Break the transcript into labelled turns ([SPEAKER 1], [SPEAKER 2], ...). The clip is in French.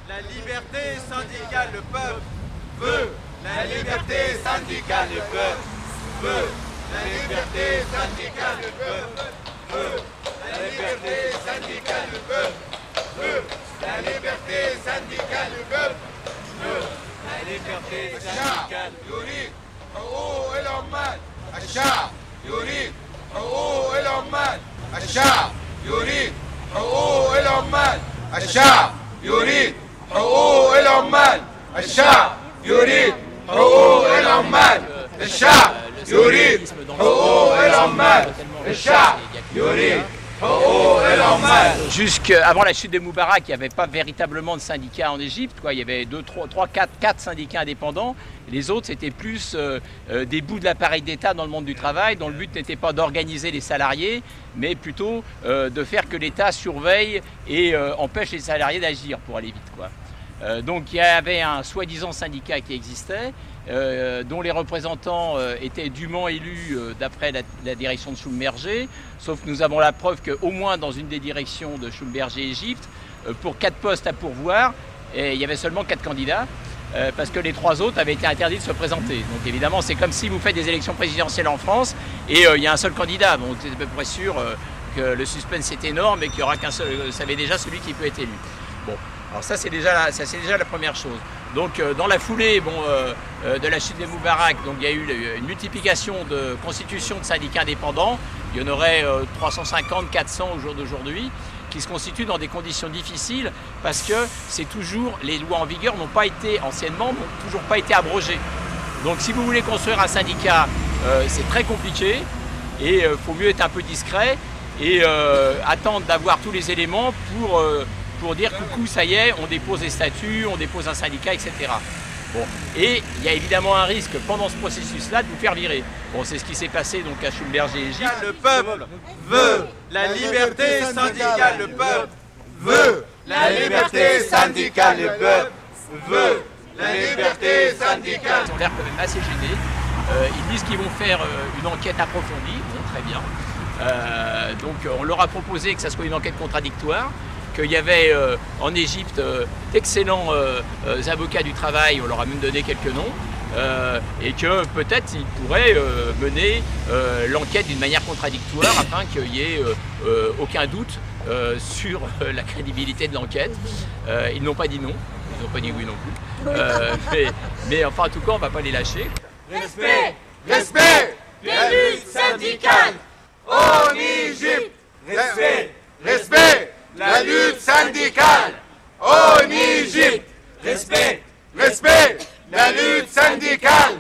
[SPEAKER 1] La liberté syndicale, le peuple
[SPEAKER 2] veut. La liberté syndicale, le peuple veut. La liberté syndicale, le peuple veut. La liberté syndicale, le peuple veut. La liberté syndicale, le peuple veut. La liberté syndicale. يريد حقوق العمال. الشعب يريد حقوق العمال. الشعب يريد حقوق العمال. الشعب يريد حقوق العمال. الشعب يريد حقوق العمال. الشعب يريد حقوق العمال. الشعب يريد حقوق العمال.
[SPEAKER 3] Jusqu'avant la chute de Moubarak, il n'y avait pas véritablement de syndicats en Égypte. Il y avait 4 syndicats indépendants. Les autres, c'était plus des bouts de l'appareil d'État dans le monde du travail, dont le but n'était pas d'organiser les salariés, mais plutôt de faire que l'État surveille et empêche les salariés d'agir pour aller vite, donc il y avait un soi-disant syndicat qui existait, dont les représentants étaient dûment élus d'après la direction de Schlumberger, sauf que nous avons la preuve qu'au moins dans une des directions de Schlumberger Égypte, pour 4 postes à pourvoir, il y avait seulement 4 candidats, parce que les 3 autres avaient été interdits de se présenter. Donc évidemment, c'est comme si vous faites des élections présidentielles en France et il y a un seul candidat. Donc c'est à peu près sûr que le suspense est énorme et qu'il n'y aura qu'un seul, vous savez déjà celui qui peut être élu. Bon. Alors ça c'est déjà la première chose. Donc dans la foulée de la chute de Moubarak, donc il y a eu une multiplication de constitutions de syndicats indépendants. Il y en aurait 350, 400 au jour d'aujourd'hui, qui se constituent dans des conditions difficiles parce que c'est toujours, les lois en vigueur n'ont pas été, anciennement, n'ont toujours pas été abrogées. Donc si vous voulez construire un syndicat, c'est très compliqué et il faut mieux être un peu discret et attendre d'avoir tous les éléments pour dire coucou, ça y est, on dépose des statuts, on dépose un syndicat, etc. Bon. Et il y a évidemment un risque pendant ce processus-là de vous faire virer. Bon, c'est ce qui s'est passé donc à Schlumberger Égypte.
[SPEAKER 1] Le peuple veut la liberté syndicale, le peuple
[SPEAKER 2] veut la liberté syndicale, le peuple veut la liberté syndicale.
[SPEAKER 3] Ils ont l'air quand même assez gênés. Ils disent qu'ils vont faire une enquête approfondie, bon, très bien. Donc on leur a proposé que ça soit une enquête contradictoire, qu'il y avait en Égypte d'excellents avocats du travail, on leur a même donné quelques noms, et que peut-être ils pourraient mener l'enquête d'une manière contradictoire afin qu'il n'y ait aucun doute sur la crédibilité de l'enquête. Ils n'ont pas dit non, ils n'ont pas dit oui non plus, mais enfin en tout cas on ne va pas les lâcher.
[SPEAKER 2] Respect, respect des luttes syndicales en Égypte. Respect, respect la lutte syndicale en Égypte. Respect, respect la lutte syndicale